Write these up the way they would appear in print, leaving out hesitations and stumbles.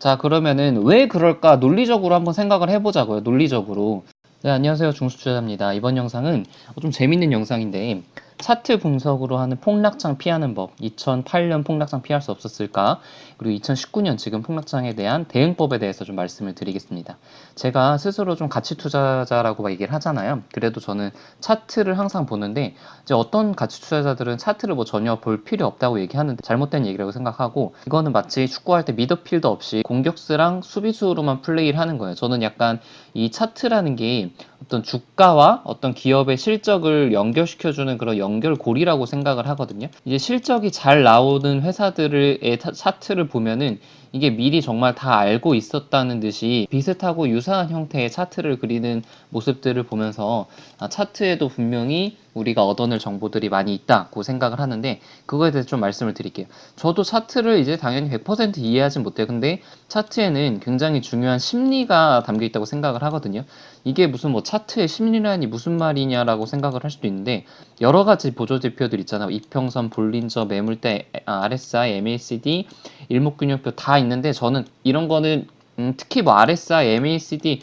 자, 그러면은 왜 그럴까 논리적으로 한번 생각을 해보자고요. 논리적으로. 네, 안녕하세요. 중수투자자입니다. 이번 영상은 좀 재밌는 영상인데 차트 분석으로 하는 폭락장 피하는 법, 2008년 폭락장 피할 수 없었을까? 그리고 2019년 지금 폭락장에 대한 대응법에 대해서 좀 말씀을 드리겠습니다. 제가 스스로 좀 가치 투자자라고 얘기를 하잖아요. 그래도 저는 차트를 항상 보는데 이제 어떤 가치 투자자들은 차트를 뭐 전혀 볼 필요 없다고 얘기하는데 잘못된 얘기라고 생각하고, 이거는 마치 축구할 때 미드필더 없이 공격수랑 수비수로만 플레이를 하는 거예요. 저는 약간 이 차트라는 게 어떤 주가와 어떤 기업의 실적을 연결시켜주는 그런 연결고리라고 생각을 하거든요. 이제 실적이 잘 나오는 회사들의 차트를 보면은 이게 미리 정말 다 알고 있었다는 듯이 비슷하고 유사한 형태의 차트를 그리는 모습들을 보면서 차트에도 분명히 우리가 얻어낼 정보들이 많이 있다고 생각을 하는데, 그거에 대해서 좀 말씀을 드릴게요. 저도 차트를 이제 당연히 100% 이해하진 못해요. 근데 차트에는 굉장히 중요한 심리가 담겨 있다고 생각을 하거든요. 이게 무슨 뭐 차트의 심리라니 무슨 말이냐라고 생각을 할 수도 있는데, 여러 가지 보조 지표들 있잖아요. 이평선, 볼린저, 매물대, RSI, MACD, 일목균형표 다 있는데, 저는 이런 거는 특히 뭐 RSI, MACD,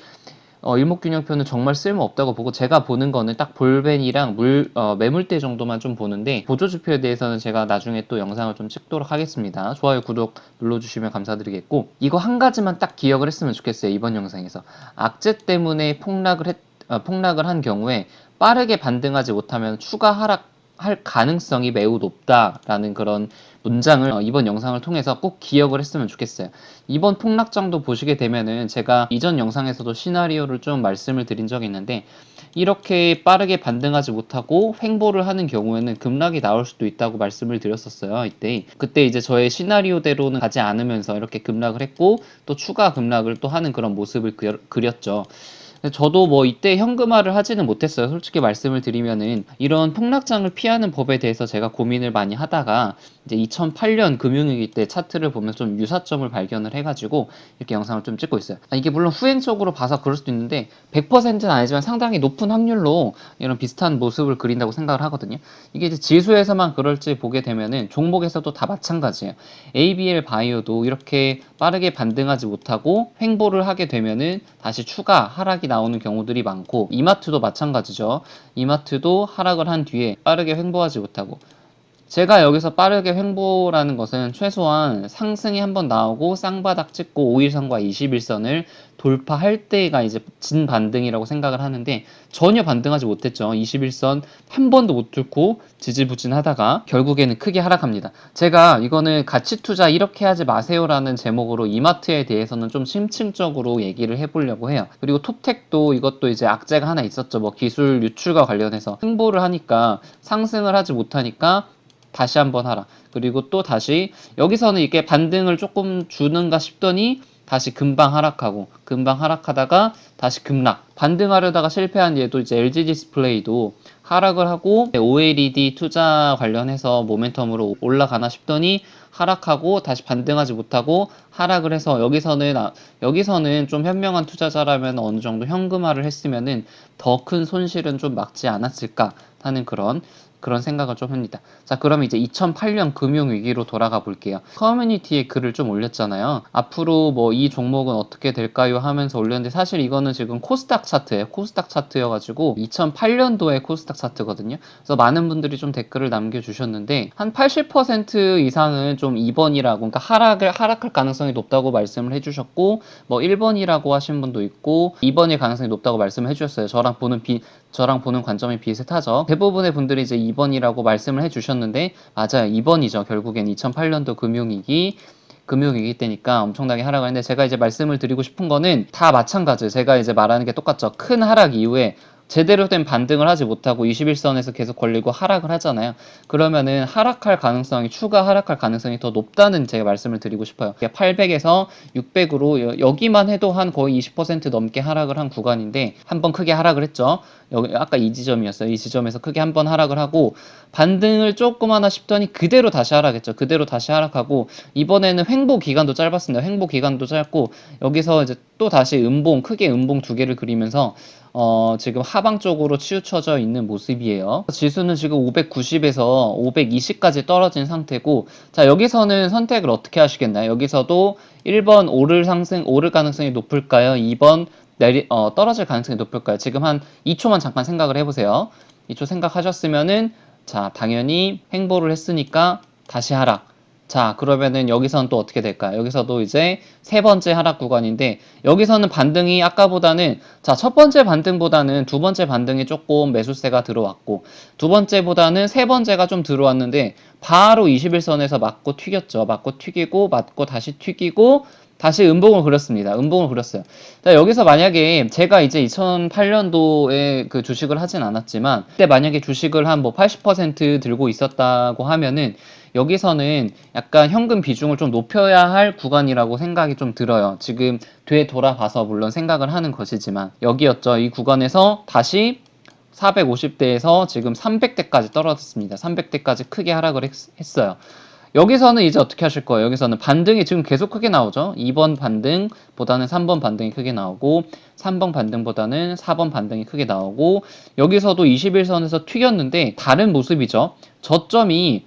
일목균형표는 정말 쓸모없다고 보고, 제가 보는 거는 딱 볼벤이랑 매물대 정도만 좀 보는데, 보조지표에 대해서는 제가 나중에 또 영상을 좀 찍도록 하겠습니다. 좋아요, 구독 눌러주시면 감사드리겠고, 이거 한 가지만 딱 기억을 했으면 좋겠어요. 이번 영상에서 악재 때문에 폭락을 한 경우에 빠르게 반등하지 못하면 추가 하락할 가능성이 매우 높다라는 그런 문장을 이번 영상을 통해서 꼭 기억을 했으면 좋겠어요. 이번 폭락장도 보시게 되면은 제가 이전 영상에서도 시나리오를 좀 말씀을 드린 적이 있는데, 이렇게 빠르게 반등하지 못하고 횡보를 하는 경우에는 급락이 나올 수도 있다고 말씀을 드렸었어요. 그때 이제 저의 시나리오대로는 가지 않으면서 이렇게 급락을 했고, 또 추가 급락을 또 하는 그런 모습을 그렸죠. 저도 뭐 이때 현금화를 하지는 못했어요. 솔직히 말씀을 드리면은 이런 폭락장을 피하는 법에 대해서 제가 고민을 많이 하다가 이제 2008년 금융위기 때 차트를 보면 좀 유사점을 발견을 해가지고 이렇게 영상을 좀 찍고 있어요. 이게 물론 후행적으로 봐서 그럴 수도 있는데 100%는 아니지만 상당히 높은 확률로 이런 비슷한 모습을 그린다고 생각을 하거든요. 이게 이제 지수에서만 그럴지 보게 되면은 종목에서도 다 마찬가지예요. ABL 바이오도 이렇게 빠르게 반등하지 못하고 횡보를 하게 되면은 다시 추가 하락이 나오는 경우들이 많고, 이마트도 마찬가지죠. 이마트도 하락을 한 뒤에 빠르게 횡보하지 못하고, 제가 여기서 빠르게 횡보라는 것은 최소한 상승이 한번 나오고 쌍바닥 찍고 5일선과 21선을 돌파할 때가 이제 진반등이라고 생각을 하는데, 전혀 반등하지 못했죠. 21선 한 번도 못 뚫고 지지부진하다가 결국에는 크게 하락합니다. 제가 이거는 가치 투자 이렇게 하지 마세요라는 제목으로 이마트에 대해서는 좀 심층적으로 얘기를 해보려고 해요. 그리고 톱텍도 이것도 이제 악재가 하나 있었죠. 뭐 기술 유출과 관련해서 횡보를 하니까 상승을 하지 못하니까 다시 한번 하라. 그리고 또 다시 여기서는 이게 반등을 조금 주는가 싶더니 다시 금방 하락하다가 다시 급락. 반등하려다가 실패한 얘도 이제 LG 디스플레이도 하락을 하고 OLED 투자 관련해서 모멘텀으로 올라가나 싶더니 하락하고 다시 반등하지 못하고 하락을 해서, 여기서는 좀 현명한 투자자라면 어느 정도 현금화를 했으면은 더 큰 손실은 좀 막지 않았을까 하는 그런 생각을 좀 합니다. 자, 그럼 이제 2008년 금융위기로 돌아가 볼게요. 커뮤니티에 글을 좀 올렸잖아요. 앞으로 뭐 이 종목은 어떻게 될까요? 하면서 올렸는데, 사실 이거는 지금 코스닥 차트예요. 코스닥 차트여가지고 2008년도의 코스닥 차트거든요. 그래서 많은 분들이 좀 댓글을 남겨주셨는데, 한 80% 이상은 좀 2번이라고, 그러니까 하락할 가능성이 높다고 말씀을 해주셨고, 뭐 1번이라고 하신 분도 있고 2번일 가능성이 높다고 말씀을 해주셨어요. 저랑 보는 관점이 비슷하죠. 대부분의 분들이 이제 2번이라고 말씀을 해주셨는데, 맞아요. 2번이죠. 결국엔 2008년도 금융위기 때니까 엄청나게 하락을 했는데, 제가 이제 말씀을 드리고 싶은 거는 다 마찬가지예요. 제가 이제 말하는 게 똑같죠. 큰 하락 이후에 제대로 된 반등을 하지 못하고 21선에서 계속 걸리고 하락을 하잖아요. 그러면은 추가 하락할 가능성이 더 높다는 제가 말씀을 드리고 싶어요. 800에서 600으로 여기만 해도 한 거의 20% 넘게 하락을 한 구간인데, 한번 크게 하락을 했죠. 여기 아까 이 지점이었어요. 이 지점에서 크게 한번 하락을 하고 반등을 조금 하나 싶더니 그대로 다시 하락했죠. 그대로 다시 하락하고, 이번에는 횡보 기간도 짧았습니다. 횡보 기간도 짧고, 여기서 이제 또 다시 크게 음봉 두 개를 그리면서 지금 하방 쪽으로 치우쳐져 있는 모습이에요. 지수는 지금 590에서 520까지 떨어진 상태고, 자, 여기서는 선택을 어떻게 하시겠나요? 여기서도 1번 오를 가능성이 높을까요? 2번 떨어질 가능성이 높을까요? 지금 한 2초만 잠깐 생각을 해보세요. 2초 생각하셨으면은, 자, 당연히 횡보를 했으니까 다시 하락. 자, 그러면은 여기서는 또 어떻게 될까요? 여기서도 이제 세 번째 하락 구간인데, 여기서는 반등이 아까보다는, 자, 첫 번째 반등보다는 두 번째 반등이 조금 매수세가 들어왔고, 두 번째보다는 세 번째가 좀 들어왔는데, 바로 21선에서 맞고 튀겼죠. 맞고 튀기고, 맞고 다시 튀기고, 다시 음봉을 그렸습니다. 음봉을 그렸어요. 자, 여기서 만약에 제가 이제 2008년도에 그 주식을 하진 않았지만, 그때 만약에 주식을 한 뭐 80% 들고 있었다고 하면은, 여기서는 약간 현금 비중을 좀 높여야 할 구간이라고 생각이 좀 들어요. 지금 되돌아봐서 물론 생각을 하는 것이지만, 여기였죠. 이 구간에서 다시 450대에서 지금 300대까지 떨어졌습니다. 300대까지 크게 하락을 했어요. 여기서는 이제 어떻게 하실 거예요? 여기서는 반등이 지금 계속 크게 나오죠. 2번 반등보다는 3번 반등이 크게 나오고, 3번 반등보다는 4번 반등이 크게 나오고, 여기서도 21선에서 튀겼는데 다른 모습이죠. 저점이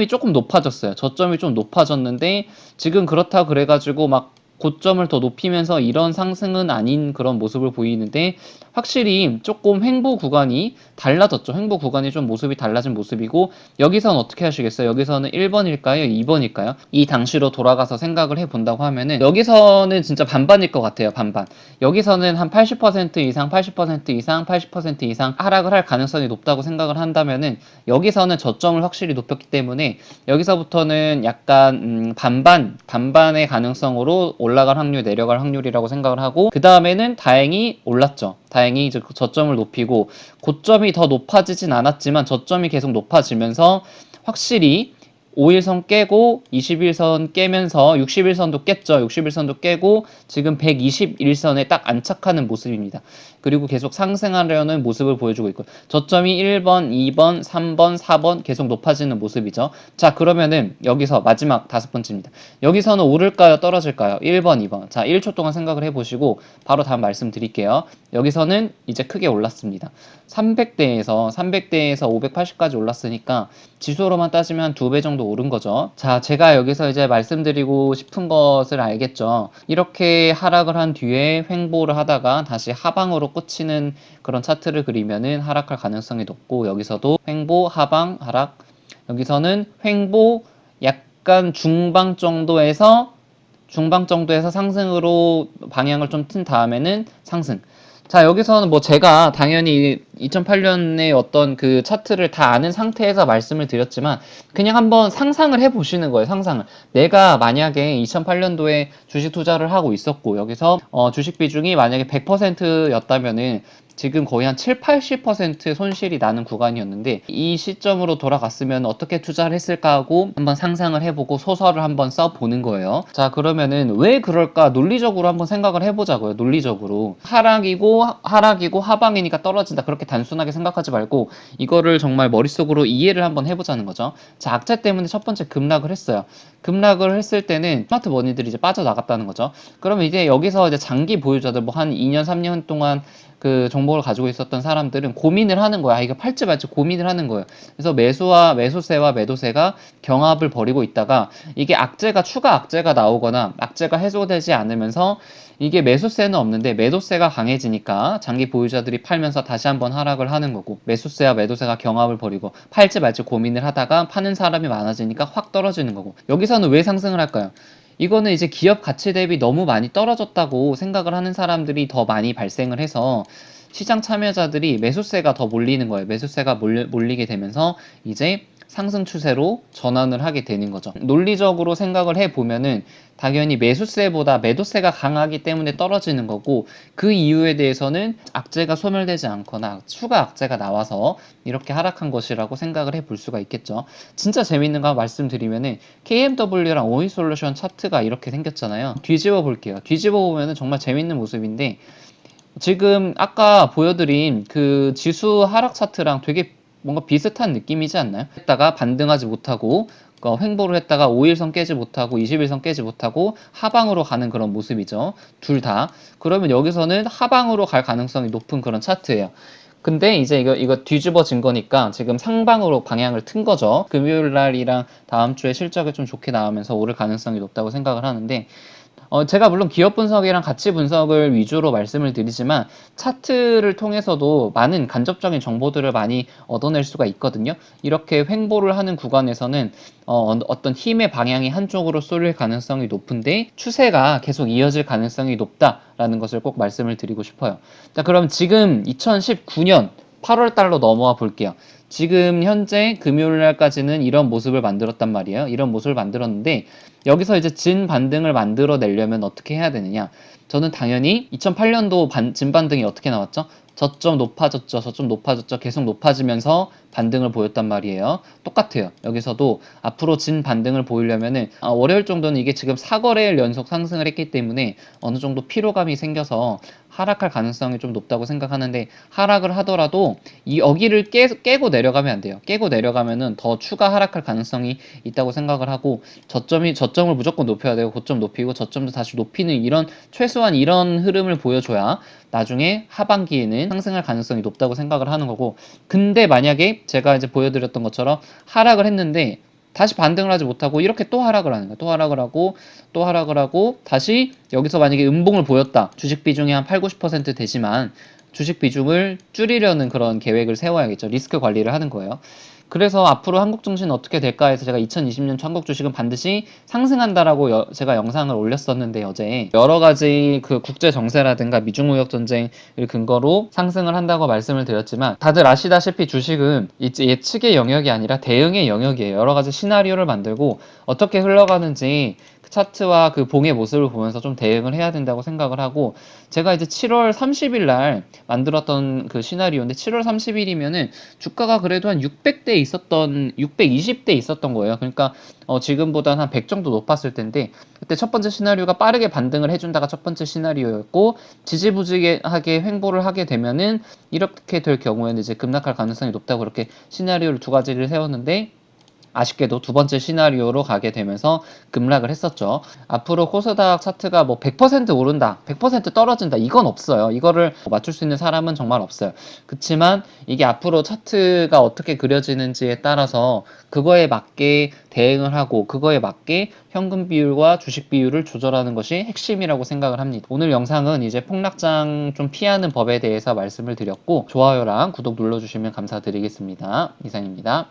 조금 높아졌어요. 저점이 좀 높아졌는데, 지금 그렇다 그래가지고 막 고점을 더 높이면서 이런 상승은 아닌 그런 모습을 보이는데, 확실히 조금 횡보 구간이 달라졌죠. 횡보 구간이 좀 모습이 달라진 모습이고, 여기서는 어떻게 하시겠어요? 여기서는 1번일까요? 2번일까요? 이 당시로 돌아가서 생각을 해본다고 하면은, 여기서는 진짜 반반일 것 같아요. 반반. 여기서는 한 80% 이상, 80% 이상, 80% 이상 하락을 할 가능성이 높다고 생각을 한다면은, 여기서는 저점을 확실히 높였기 때문에 여기서부터는 약간 반반의 가능성으로 올라갈 확률, 내려갈 확률이라고 생각을 하고, 그 다음에는 다행히 올랐죠. 다행히 이제 저점을 높이고, 고점이 더 높아지진 않았지만 저점이 계속 높아지면서 확실히 5일선 깨고 21선 깨면서 61선도 깼죠. 61선도 깨고 지금 121선에 딱 안착하는 모습입니다. 그리고 계속 상승하려는 모습을 보여주고 있고, 저점이 1번, 2번, 3번, 4번 계속 높아지는 모습이죠. 자, 그러면은 여기서 마지막 다섯 번째입니다. 여기서는 오를까요? 떨어질까요? 1번, 2번. 자, 1초 동안 생각을 해보시고 바로 다음 말씀드릴게요. 여기서는 이제 크게 올랐습니다. 300대에서 580까지 올랐으니까 지수로만 따지면 한 2배 정도 오른 거죠. 자, 제가 여기서 이제 말씀드리고 싶은 것을 알겠죠. 이렇게 하락을 한 뒤에 횡보를 하다가 다시 하방으로 꽂히는 그런 차트를 그리면은 하락할 가능성이 높고, 여기서도 횡보, 하방, 하락. 여기서는 횡보, 약간 중방 정도에서 상승으로 방향을 좀 튼 다음에는 상승. 자, 여기서는 뭐 제가 당연히 2008년에 어떤 그 차트를 다 아는 상태에서 말씀을 드렸지만, 그냥 한번 상상을 해 보시는 거예요. 상상을. 내가 만약에 2008년도에 주식 투자를 하고 있었고, 여기서 주식 비중이 만약에 100%였다면은 지금 거의 한 7, 80% 손실이 나는 구간이었는데, 이 시점으로 돌아갔으면 어떻게 투자를 했을까 하고 한번 상상을 해보고 소설을 한번 써보는 거예요. 자, 그러면은 왜 그럴까 논리적으로 한번 생각을 해보자고요. 논리적으로 하락이고 하방이니까 떨어진다, 그렇게 단순하게 생각하지 말고 이거를 정말 머릿속으로 이해를 한번 해보자는 거죠. 자, 악재 때문에 첫 번째 급락을 했어요. 급락을 했을 때는 스마트 머니들이 이제 빠져나갔다는 거죠. 그러면 이제 여기서 이제 장기 보유자들, 뭐 한 2년 3년 동안 그 정보를 가지고 있었던 사람들은 고민을 하는 거야. 이거 팔지 말지 고민을 하는 거예요. 그래서 매수세와 매도세가 경합을 벌이고 있다가, 이게 추가 악재가 나오거나 악재가 해소되지 않으면서, 이게 매수세는 없는데 매도세가 강해지니까 장기 보유자들이 팔면서 다시 한번 하락을 하는 거고, 매수세와 매도세가 경합을 벌이고 팔지 말지 고민을 하다가 파는 사람이 많아지니까 확 떨어지는 거고, 여기서는 왜 상승을 할까요? 이거는 이제 기업 가치 대비 너무 많이 떨어졌다고 생각을 하는 사람들이 더 많이 발생을 해서 시장 참여자들이 매수세가 더 몰리는 거예요. 매수세가 몰리게 되면서 이제 상승 추세로 전환을 하게 되는 거죠. 논리적으로 생각을 해보면은 당연히 매수세보다 매도세가 강하기 때문에 떨어지는 거고, 그 이유에 대해서는 악재가 소멸되지 않거나 추가 악재가 나와서 이렇게 하락한 것이라고 생각을 해볼 수가 있겠죠. 진짜 재밌는 거 말씀드리면은 KMW랑 오이솔루션 차트가 이렇게 생겼잖아요. 뒤집어 볼게요. 뒤집어 보면은 정말 재밌는 모습인데, 지금 아까 보여드린 그 지수 하락 차트랑 되게 뭔가 비슷한 느낌이지 않나요? 했다가 반등하지 못하고 횡보를 했다가 5일선 깨지 못하고 21선 깨지 못하고 하방으로 가는 그런 모습이죠. 둘 다. 그러면 여기서는 하방으로 갈 가능성이 높은 그런 차트예요. 근데 이제 이거 뒤집어진 거니까 지금 상방으로 방향을 튼 거죠. 금요일 날이랑 다음 주에 실적이 좀 좋게 나오면서 오를 가능성이 높다고 생각을 하는데, 제가 물론 기업 분석이랑 가치 분석을 위주로 말씀을 드리지만 차트를 통해서도 많은 간접적인 정보들을 많이 얻어낼 수가 있거든요. 이렇게 횡보를 하는 구간에서는 어떤 힘의 방향이 한쪽으로 쏠릴 가능성이 높은데 추세가 계속 이어질 가능성이 높다라는 것을 꼭 말씀을 드리고 싶어요. 자, 그럼 지금 2019년 8월 달로 넘어와 볼게요. 지금 현재 금요일 날까지는 이런 모습을 만들었단 말이에요. 이런 모습을 만들었는데 여기서 이제 진 반등을 만들어 내려면 어떻게 해야 되느냐? 저는 당연히 2008년도 진 반등이 어떻게 나왔죠? 저점 높아졌죠. 저점 높아졌죠. 계속 높아지면서 반등을 보였단 말이에요. 똑같아요. 여기서도 앞으로 진 반등을 보이려면은 월요일 정도는 이게 지금 4거래일 연속 상승을 했기 때문에 어느 정도 피로감이 생겨서 하락할 가능성이 좀 높다고 생각하는데, 하락을 하더라도 이 여기를 깨고 내려가면 안 돼요. 깨고 내려가면은 더 추가 하락할 가능성이 있다고 생각을 하고, 저점을 무조건 높여야 되고 고점 높이고 저점도 다시 높이는 이런 최소한 이런 흐름을 보여줘야 나중에 하반기에는 상승할 가능성이 높다고 생각을 하는 거고, 근데 만약에 제가 이제 보여드렸던 것처럼 하락을 했는데 다시 반등을 하지 못하고 이렇게 또 하락을 하는 거야. 또 하락을 하고 또 하락을 하고 다시 여기서 만약에 음봉을 보였다. 주식 비중이 한 8, 90% 되지만 주식 비중을 줄이려는 그런 계획을 세워야겠죠. 리스크 관리를 하는 거예요. 그래서 앞으로 한국 증시는 어떻게 될까 해서 제가 2020년 한국 주식은 반드시 상승한다라고 제가 영상을 올렸었는데, 어제 여러 가지 그 국제 정세라든가 미중 무역 전쟁을 근거로 상승을 한다고 말씀을 드렸지만, 다들 아시다시피 주식은 이제 예측의 영역이 아니라 대응의 영역이에요. 여러 가지 시나리오를 만들고 어떻게 흘러가는지 차트와 그 봉의 모습을 보면서 좀 대응을 해야 된다고 생각을 하고, 제가 이제 7월 30일 날 만들었던 그 시나리오인데 7월 30일이면은 주가가 그래도 한 620대 있었던 거예요. 그러니까 지금보다 한 100 정도 높았을 텐데, 그때 첫 번째 시나리오가 빠르게 반등을 해준다가 첫 번째 시나리오였고, 지지부진하게 횡보를 하게 되면은 이렇게 될 경우에는 이제 급락할 가능성이 높다고 그렇게 시나리오를 두 가지를 세웠는데, 아쉽게도 두 번째 시나리오로 가게 되면서 급락을 했었죠. 앞으로 코스닥 차트가 뭐 100% 오른다, 100% 떨어진다, 이건 없어요. 이거를 맞출 수 있는 사람은 정말 없어요. 그렇지만 이게 앞으로 차트가 어떻게 그려지는지에 따라서 그거에 맞게 대응을 하고 그거에 맞게 현금 비율과 주식 비율을 조절하는 것이 핵심이라고 생각을 합니다. 오늘 영상은 이제 폭락장 좀 피하는 법에 대해서 말씀을 드렸고, 좋아요랑 구독 눌러주시면 감사드리겠습니다. 이상입니다.